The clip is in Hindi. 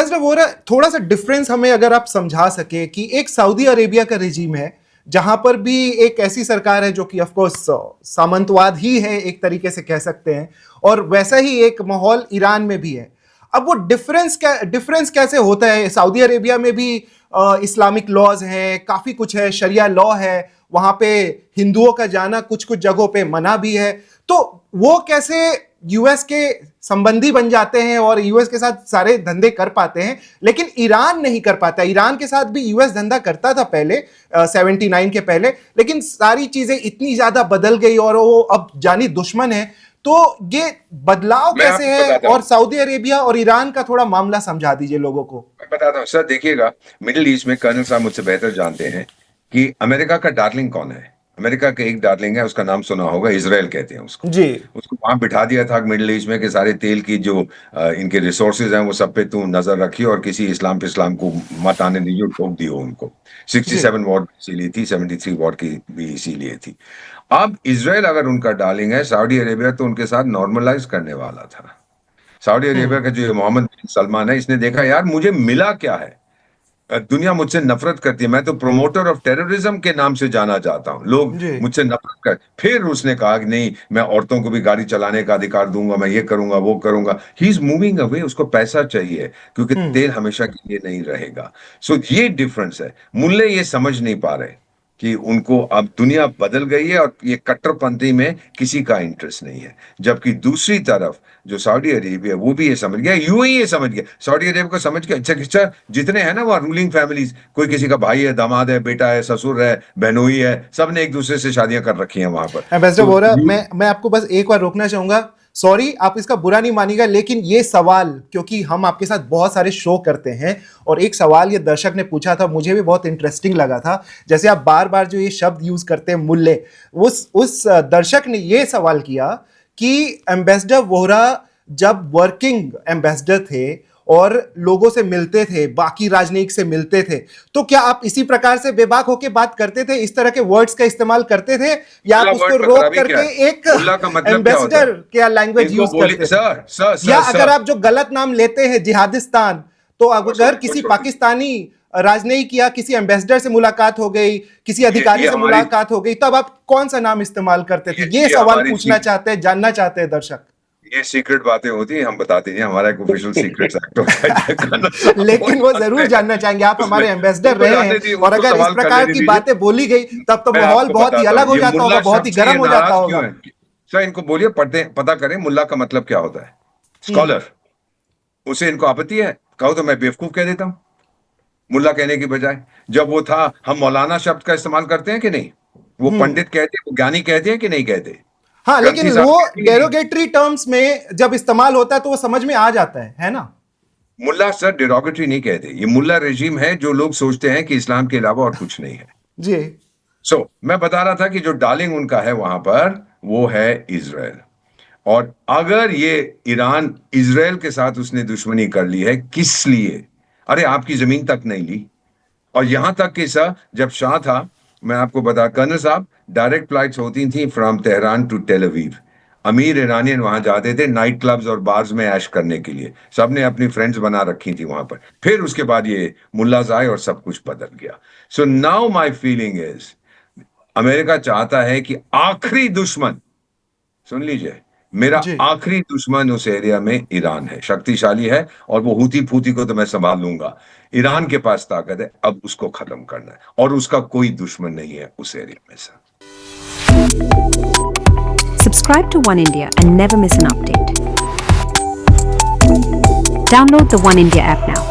एम्बेसडर वोहरा, थोड़ा सा डिफरेंस हमें अगर आप समझा सके कि एक सऊदी अरेबिया का रिजीम है जहां पर भी एक ऐसी सरकार है जो कि ऑफ कोर्स सामंतवाद ही है एक तरीके से कह सकते हैं, और वैसा ही एक माहौल ईरान में भी है। अब वो डिफरेंस कैसे होता है? सऊदी अरेबिया में भी इस्लामिक लॉज हैं, काफी कुछ है, शरिया लॉ है, वहां पे हिंदुओं का जाना कुछ कुछ जगहों पे मना भी है, तो वो कैसे यूएस के संबंधी बन जाते हैं और यूएस के साथ सारे धंधे कर पाते हैं, लेकिन ईरान नहीं कर पाता? ईरान के साथ भी यूएस धंधा करता था पहले 79 के पहले, लेकिन सारी चीजें इतनी ज्यादा बदल गई और वो अब जानी दुश्मन है। तो ये बदलाव कैसे है? और सऊदी अरेबिया और ईरान का थोड़ा मामला समझा दीजिए लोगों को। मैं बताता हूँ सर, देखिएगा, मिडिल ईस्ट में कर्नल साहब मुझसे बेहतर जानते हैं कि अमेरिका का डार्लिंग कौन है। अमेरिका का एक डार्लिंग है, उसका नाम सुना होगा, इजराइल कहते हैं उसको जी। उसको वहां बिठा दिया था मिडिल ईस्ट में कि सारे तेल की जो इनके रिसोर्सेज हैं वो सब पे तू नजर रखिए और किसी इस्लाम को मत आने दीजिए, ठोक दियो उनको। 67 वॉर इसीलिए थी, 73 वॉर की भी इसीलिए थी। अब इजराइल अगर उनका डार्लिंग है, सऊदी अरेबिया तो उनके साथ नॉर्मलाइज करने वाला था। सऊदी अरेबिया का जो मोहम्मद बिन सलमान है, इसने देखा यार मुझे मिला क्या है, दुनिया मुझसे नफरत करती है, मैं तो प्रोमोटर ऑफ टेररिज्म के नाम से जाना जाता हूं, लोग मुझसे नफरत कर। फिर उसने कहा कि नहीं, मैं औरतों को भी गाड़ी चलाने का अधिकार दूंगा, मैं ये करूंगा वो करूंगा। ही इज मूविंग अवे, उसको पैसा चाहिए क्योंकि तेल हमेशा के लिए नहीं रहेगा। सो ये डिफरेंस है। मुल्ले ये समझ नहीं पा रहे कि उनको अब दुनिया बदल गई है और ये कट्टरपंथी में किसी का इंटरेस्ट नहीं है, जबकि दूसरी तरफ जो सऊदी अरेबिया वो भी ये समझ गया, यूएई ये समझ गया, सऊदी अरेबिया को समझ गया। अच्छा जितने हैं ना वहाँ रूलिंग फैमिलीज, कोई किसी का भाई है, दामाद है, बेटा है, ससुर है, बहनोई है, सबने एक दूसरे से शादियां कर रखी हैं वहां पर। एम्बेसडर वोहरा, मैं आपको बस एक बार रोकना चाहूंगा, सॉरी आप इसका बुरा नहीं मानिएगा, लेकिन ये सवाल, क्योंकि हम आपके साथ बहुत सारे शो करते हैं और एक सवाल ये दर्शक ने पूछा था, मुझे भी बहुत इंटरेस्टिंग लगा था। जैसे आप बार बार जो ये शब्द यूज करते हैं मुल्ले, उस दर्शक ने ये सवाल किया कि एम्बेसडर वोहरा जब वर्किंग एम्बेसडर थे और लोगों से मिलते थे, बाकी राजनयिक से मिलते थे, तो क्या आप इसी प्रकार से बेबाक होकर बात करते थे, इस तरह के वर्ड्स का इस्तेमाल करते थे, या आप उसको रोक करके एक एम्बेसडर क्या लैंग्वेज यूज करते थे? या अगर आप जो गलत नाम लेते हैं जिहादिस्तान, तो अगर किसी पाकिस्तानी राजनयिक या किसी एम्बेसडर से मुलाकात हो गई, किसी अधिकारी से मुलाकात हो गई, तब आप कौन सा नाम इस्तेमाल करते थे? ये सवाल पूछना चाहते हैं, जानना चाहते हैं दर्शक। ये सीक्रेट बातें होती हैं, हम बताते हैं, हमारा एक ऑफिशियल सीक्रेट्स एक्ट होता है। लेकिन वो जरूर जानना चाहेंगे, आप हमारे एम्बेसडर रहे हैं, और अगर इस प्रकार की बातें बोली गई तब तो माहौल बहुत ही अलग हो जाता होगा, बहुत ही गर्म हो जाता होगा। सर इनको बोलिए, पता करें मुल्ला का मतलब क्या होता है, स्कॉलर। उसे इनको आपत्ति है, कहो तो मैं बेवकूफ कह देता हूं मुल्ला कहने की बजाय। जब वो था, हम मौलाना शब्द का इस्तेमाल करते हैं कि नहीं, वो पंडित कहते हैं, वो ज्ञानी कहते हैं कि नहीं कहते? हाँ, लेकिन वो डेरोगेटरी टर्म्स में जब इस्तेमाल होता है तो वो समझ में आ जाता है ना? मुल्ला सर डेरोगेटरी नहीं कहते, ये मुल्ला रेजिम है जो लोग सोचते हैं कि इस्लाम के अलावा और कुछ नहीं है जी। मैं बता रहा था कि जो डार्लिंग उनका है वहां पर वो है इजराइल। और अगर ये ईरान इजराइल के साथ उसने दुश्मनी कर ली है, किस लिए? अरे आपकी जमीन तक नहीं ली। और यहां तक कि सर जब शाह था, मैं आपको बता, कर्नल साहब, डायरेक्ट फ्लाइट्स होती थी from Tehran to Tel Aviv. अमीर ईरानियन वहां जाते थे नाइट क्लब्स और बार्स में ऐश करने के लिए, सबने अपनी फ्रेंड्स बना रखी थी वहां पर। फिर उसके बाद ये मुल्लाज आए और सब कुछ बदल गया। So now my feeling is, America चाहता है कि आखिरी दुश्मन, सुन लीजिए, मेरा आखिरी दुश्मन उस एरिया में ईरान है, शक्तिशाली है, और वो हूती फूती को तो मैं संभाल लूंगा। ईरान के पास ताकत है, अब उसको खत्म करना है, और उसका कोई दुश्मन नहीं है उस एरिया में से। Subscribe to One India and never miss an update. Download the One India app now.